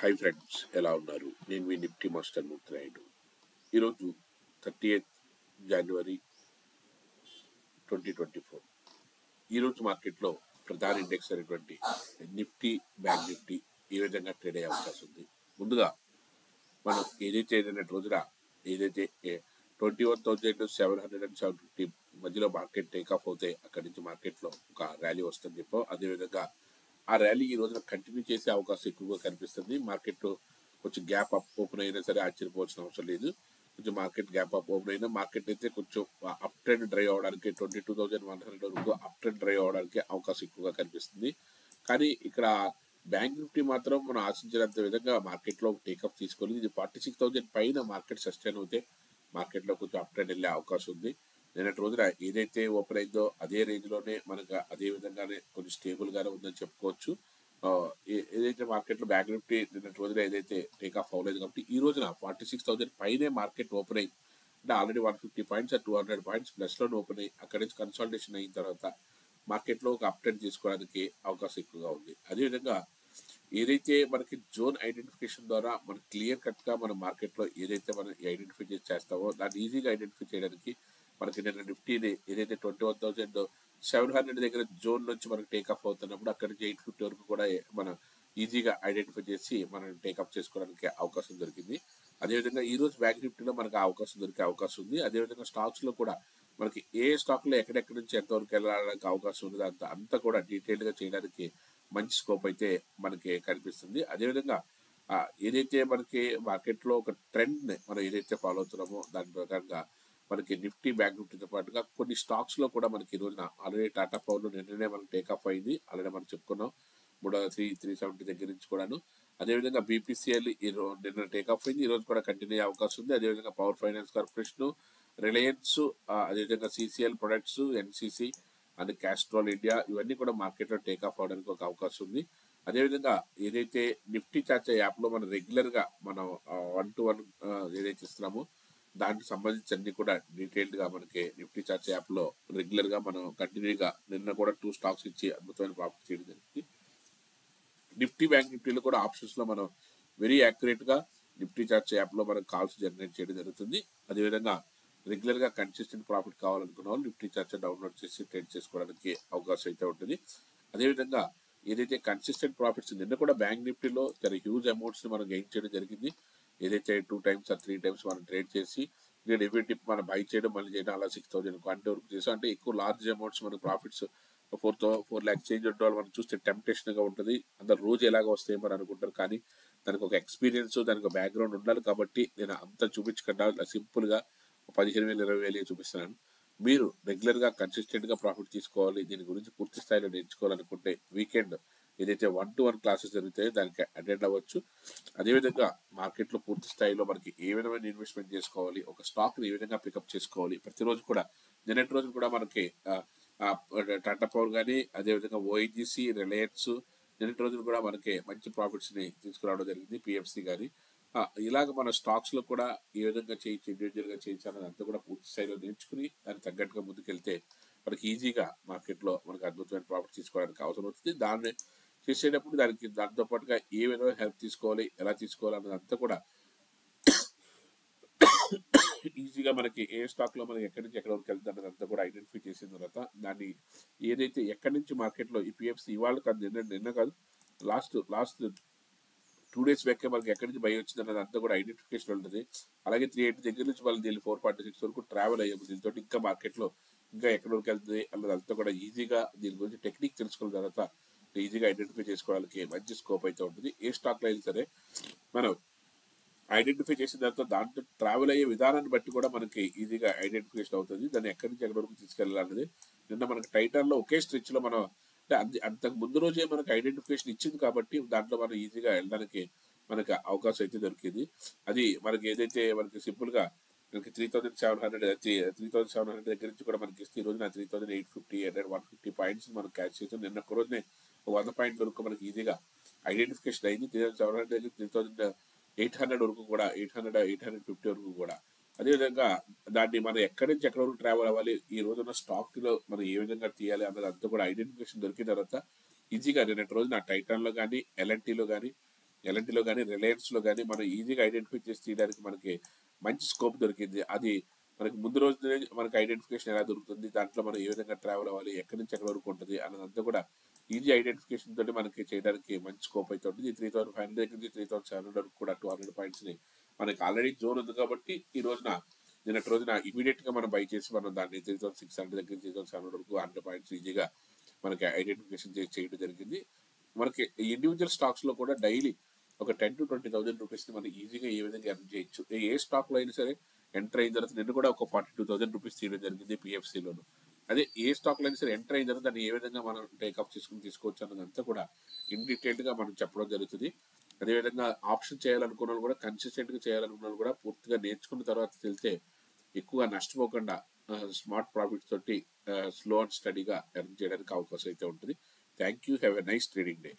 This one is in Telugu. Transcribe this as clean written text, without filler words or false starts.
హాయ్ ఫ్రెండ్స్, ఎలా ఉన్నారు? నేను మీ నిఫ్టీ మాస్టర్ మూర్తిరాయుడు. ఈరోజు 30th జనవరి 2024. ఈరోజు మార్కెట్లో ప్రధాన ఇండెక్స్ అయినటువంటి నిఫ్టీ, బ్యాంక్ నిఫ్టీ ఏ విధంగా ట్రేడ్ అయ్యే అవకాశం ఉంది. ముందుగా మనం ఏదైతే రోజున ఏదైతే 21,700 మధ్యలో మార్కెట్ టేకాఫ్ అవుతే అక్కడి నుంచి మార్కెట్లో ఒక ర్యాలీ వస్తుంది చెప్పో, అదేవిధంగా ఆ ర్యాలీ ఈ రోజున కంటిన్యూ చేసే అవకాశం ఎక్కువగా కనిపిస్తుంది. మార్కెట్ కొంచెం గ్యాప్ అప్ ఓపెన్ అయినా సరే ఆశ్చర్యపోవాల్సిన అవసరం లేదు. కొంచెం మార్కెట్ గ్యాప్ అప్ ఓపెన్ అయినా మార్కెట్ అయితే కొంచెం అప్ ట్రెండ్ డ్రైవ్ అవడానికి 22,100 వరకు అప్ ట్రెండ్ డ్రైవ్ అవడానికి అవకాశం ఎక్కువగా కనిపిస్తుంది. కానీ ఇక్కడ బ్యాంక్ నిఫ్టీ మాత్రం మనం ఆశించినంత విధంగా మార్కెట్లో టేకప్ తీసుకొని ఇది 46,000 పైన మార్కెట్ సస్టైన్ అవుతే మార్కెట్లో కొంచెం అప్ ట్రెండ్ వెళ్ళే అవకాశం ఉంది. నిన్నటి రోజున ఏదైతే ఓపెన్ అయిందో అదే రేంజ్లోనే మనకు అదే విధంగానే కొంచెం స్టేబుల్గానే ఉందని చెప్పుకోవచ్చు. ఏదైతే మార్కెట్లో బ్యాంక్ నిఫ్టీ నిన్నటి రోజున ఏదైతే టేక్ ఆఫ్ అవ్వలేదు కాబట్టి ఈ రోజున 46,000 పైనే మార్కెట్ ఓపెన్ అయ్యి అంటే ఆల్రెడీ 150 పాయింట్స్ 200 పాయింట్స్ ప్లస్లోనే ఓపెన్ అయ్యి అక్కడి నుంచి కన్సాలిడేషన్ అయిన తర్వాత మార్కెట్లో ఒక అప్ ట్రెండ్ తీసుకోవడానికి అవకాశం ఎక్కువగా ఉంది. అదేవిధంగా ఏదైతే మనకి జోన్ ఐడెంటిఫికేషన్ ద్వారా మన క్లియర్ కట్గా మన మార్కెట్లో ఏదైతే మనం ఐడెంటిఫై చేస్తామో దాన్ని ఈజీగా ఐడెంటిఫై చేయడానికి మనకి నిన్న నిఫ్టీని ఏదైతే 21,700 దగ్గర జోన్ నుంచి మనకి టేకప్ అవుతున్నప్పుడు అక్కడి నుంచి 850 వరకు కూడా మనం ఈజీగా ఐడెంటిఫై చేసి మనం టేకప్ చేసుకోవడానికి అవకాశం దొరికింది. అదేవిధంగా ఈ రోజు బ్యాంక్ నిఫ్టీలో మనకు అవకాశం దొరికే అవకాశం ఉంది. అదేవిధంగా స్టాక్స్లో కూడా మనకి ఏ స్టాక్లో ఎక్కడెక్కడి నుంచి ఎంతవరకు వెళ్ళడానికి అవకాశం ఉంది అంతా కూడా డీటెయిల్గా చేయడానికి మంచి స్కోప్ అయితే మనకి కనిపిస్తుంది. అదేవిధంగా ఏదైతే మనకి మార్కెట్లో ఒక ట్రెండ్ మనం ఏదైతే ఫాలో అవుతున్నామో దాని ప్రకారంగా మనకి నిఫ్టీ, బ్యాంక్ నిఫ్టీతో పాటుగా కొన్ని స్టాక్స్లో కూడా మనకి ఈ రోజున ఆల్రెడీ టాటా పవర్లో నిన్ననే మనకి టేకప్ అయింది. ఆల్రెడీ మనం చెప్పుకున్నాం 370 దగ్గర నుంచి కూడాను. అదేవిధంగా బీపీసీఎల్ నిన్న టేకప్ అయింది, ఈ రోజు కూడా కంటిన్యూ అయ్యే అవకాశం ఉంది. అదేవిధంగా పవర్ ఫైనాన్స్ కార్పొరేషన్, రిలయన్స్, అదేవిధంగా CCL products, NCC and Castrol India ఇవన్నీ కూడా మార్కెట్లో టేకాఫ్ అవడానికి ఒక అవకాశం ఉంది. అదేవిధంగా ఏదైతే నిఫ్టీ చార్ట్ యాప్లో మనం రెగ్యులర్గా మనం 1-to-1 ఏదైతే ఇస్తున్నామో దానికి సంబంధించి అన్ని కూడా డీటెయిల్డ్గా మనకి నిఫ్టీ చార్ట్ యాప్లో రెగ్యులర్గా మనం కంటిన్యూగా నిన్న కూడా 2 స్టాక్స్ ఇచ్చి అద్భుతమైన ప్రాఫిట్ చేయడం జరిగింది. నిఫ్టీ, బ్యాంక్ నిఫ్టీలో కూడా ఆప్షన్స్లో మనం వెరీ యాక్యురేట్గా నిఫ్టీ చార్ట్ యాప్లో మనం కాల్స్ జనరేట్ చేయడం జరుగుతుంది. అదేవిధంగా రెగ్యులర్గా కన్సిస్టెంట్ ప్రాఫిట్ కావాలనుకున్న వాళ్ళు నిఫ్టీ చార్ట్ డౌన్లోడ్ చేసి ట్రేడ్ చేసుకోవడానికి అవకాశం అయితే ఉంటుంది. అదేవిధంగా ఏదైతే కన్సిస్టెంట్ ప్రాఫిట్స్ నిన్న కూడా బ్యాంక్ నిఫ్టీలో చాలా హ్యూజ్ అమౌంట్స్ని మనం గెయిన్ చేయడం జరిగింది. ఏదైతే 2 times or 3 times మనం ట్రేడ్ చేసి నేను ఎవ్రీ టిప్ మనం బై చేయడం మళ్ళీ చేయడం అలా 6,000 క్వాంటిటీ వరకు చేసాం. అంటే ఎక్కువ లార్జ్ అమౌంట్స్ మనకు ప్రాఫిట్స్ 4 lakhs చేంజ్ ఉంటే వాళ్ళు మనం చూస్తే టెంప్టేషన్గా ఉంటుంది. అందరు రోజు ఎలాగ వస్తాయి మరి అనుకుంటారు, కానీ దానికి ఒక ఎక్స్పీరియన్స్, దానికి ఒక బ్యాక్గ్రౌండ్ ఉండాలి. కాబట్టి నేను అంత చూపించకుండా సింపుల్గా 15,000 20,000 చూపిస్తున్నాను. మీరు రెగ్యులర్గా కన్సిస్టెంట్గా ప్రాఫిట్ తీసుకోవాలి, దీని గురించి పూర్తి స్థాయిలో నేర్చుకోవాలనుకుంటే వీకెండ్ ఏదైతే 1-to-1 క్లాసెస్ జరుగుతాయో దానికి అటెండ్ అవ్వచ్చు. అదేవిధంగా మార్కెట్లో పూర్తి స్థాయిలో మనకి ఏ విధమైన ఇన్వెస్ట్మెంట్ చేసుకోవాలి, ఒక స్టాక్ని ఏ విధంగా పికప్ చేసుకోవాలి, ప్రతిరోజు కూడా నిన్నటి రోజు కూడా మనకి టాటా పవర్ కానీ అదేవిధంగా ఓఎన్జీసీ, రిలయన్స్ నిన్నటి రోజున కూడా మనకి మంచి ప్రాఫిట్స్ని తీసుకురావడం జరిగింది. పిఎఫ్సి కానీ ఇలాగ మన స్టాక్స్లో కూడా ఏ విధంగా చేయొచ్చు, ఇండివిజువల్గా చేయొచ్చు అన్నది అంతా కూడా పూర్తి స్థాయిలో నేర్చుకుని దానికి తగ్గట్టుగా ముందుకెళ్తే మనకి ఈజీగా మార్కెట్లో మనకు అద్భుతమైన ప్రాఫిట్ తీసుకోవడానికి అవసరం అవుతుంది. దాన్ని చేసేటప్పుడు దాంతో పాటుగా ఏ విధంగా హెల్ప్ తీసుకోవాలి, ఎలా తీసుకోవాలి అన్నది అంతా కూడా ఈజీగా మనకి ఏ స్టాక్లో మనకి ఎక్కడి నుంచి ఎక్కడ వరకు వెళ్తుంది అన్నది అంతా కూడా ఐడెంటిఫై చేసిన తర్వాత దాన్ని ఏదైతే ఎక్కడి నుంచి మార్కెట్లో ఈ పిఎఫ్సి ఇవాళ కాదు, నిన్న కాదు, లాస్ట్ 2 days బ్యాక్ మనకి ఎక్కడి నుంచి బై వచ్చింది అన్నది అంతా కూడా ఐడెంటిఫికేషన్ ఉంటుంది. అలాగే 380 దగ్గర నుంచి వాళ్ళు దీన్ని 446 వరకు ట్రావెల్ అయ్యాము. దీంతో ఇంకా మార్కెట్లో ఇంకా ఎక్కడి వరకు వెళ్తుంది అన్నది అంతా కూడా ఈజీగా దీని గురించి టెక్నిక్ తెలుసుకున్న తర్వాత ఈజీగా ఐడెంటిఫై చేసుకోవడానికి మంచి స్కోప్ అయితే ఉంటుంది. ఏ స్టాక్లో అయినా సరే మనం ఐడెంటిఫై చేసిన తర్వాత దాంట్లో ట్రావెల్ అయ్యే విధానాన్ని బట్టి కూడా మనకి ఈజీగా ఐడెంటిఫికేషన్ అవుతుంది. దాన్ని ఎక్కడి నుంచి ఎక్కడి వరకు తీసుకెళ్ళాలనేది నిన్న మనకి టైటాన్లో ఒకే స్ట్రెచ్లో మనం అంటే అంతకు ముందు రోజే మనకు ఐడెంటిఫికేషన్ ఇచ్చింది కాబట్టి దాంట్లో మనం ఈజీగా వెళ్ళడానికి మనకి అవకాశం అయితే దొరికింది. అది మనకి ఏదైతే మనకి సింపుల్గా మనకి 3,700 దగ్గర నుంచి కూడా మనకి ఇస్తే ఈ రోజున 3,850 150 పాయింట్స్ మనం క్యాచ్ చేసాం. నిన్న ఒక రోజునే 100 పాయింట్ల వరకు మనకి ఈజీగా ఐడెంటిఫికేషన్ అయింది. 3,700 దగ్గర 3,800 వరకు కూడా 850 వరకు కూడా. అదేవిధంగా దాన్ని మనం ఎక్కడి నుంచి ఎక్కడి వరకు ట్రావెల్ అవ్వాలి, ఈ రోజున స్టాక్లో మనం ఏ విధంగా తీయాలి అన్నది అంతా కూడా ఐడెంటిఫికేషన్ దొరికిన తర్వాత ఈజీగా నిన్నటి రోజున టైటాన్లో కానీ ఎల్ఎన్టీలో కానీ ఎల్ఎన్టీలో కానీ రిలయన్స్లో కానీ మనం ఈజీగా ఐడెంటిఫై చేసి తీయడానికి మనకి మంచి స్కోప్ దొరికింది. అది మనకి ముందు రోజునే మనకి ఐడెంటిఫికేషన్ ఎలా దొరుకుతుంది, దాంట్లో మనం ఏ విధంగా ట్రావెల్ అవ్వాలి, ఎక్కడి నుంచి ఎక్కడి వరకు ఉంటుంది అన్నదంతా కూడా ఈజీ ఐడెంటిఫికేషన్ తోటి మనకి చేయడానికి మంచి స్కోప్ అయితే ఉంటుంది. 3500 దగ్గర నుంచి 3700 వరకు కూడా 200 పాయింట్స్ని మనకి ఆల్రెడీ జోన్ ఉంది కాబట్టి ఈ రోజున నిన్నటి రోజున ఇమీడియట్ గా మనం బై చేసి మనం దాన్ని 3600 దగ్గర 3700 వరకు 100 పాయింట్స్ ఈజీగా మనకి ఐడెంటిఫికేషన్ చేయడం జరిగింది. మనకి ఇండివిజువల్ స్టాక్స్ లో కూడా డైలీ ఒక 10 to 20,000 రూపీస్ ని మనం ఈజీగా ఏ విధంగా ఎర్న్ చేయొచ్చు. ఏ స్టాక్ లో అయినా సరే ఎంటర్ అయిన తర్వాత నిన్న కూడా ఒక 42,000 రూపీస్ తీయడం జరిగింది పిఎఫ్సిలోను. అదే ఏ స్టాక్ లో అయినా సరే ఎంటర్ అయిన తర్వాత దాన్ని ఏ విధంగా మనం టేకప్ చేసుకుని తీసుకోవచ్చు అన్నదంతా కూడా ఇన్ డీటెయిల్డ్ గా మనం చెప్పడం జరుగుతుంది. అదేవిధంగా ఆప్షన్ చేయాలనుకున్న వాళ్ళు కూడా, కన్సిస్టెంట్ గా చేయాలనుకున్న వాళ్ళు కూడా పూర్తిగా నేర్చుకున్న తర్వాత వెళ్తే ఎక్కువగా నష్టపోకుండా స్మార్ట్ ప్రాఫిట్స్ తోటి స్లో అండ్ స్టడీగా ఎర్న్ చేయడానికి అవకాశం అయితే ఉంటుంది. Thank you. Have a nice trading day.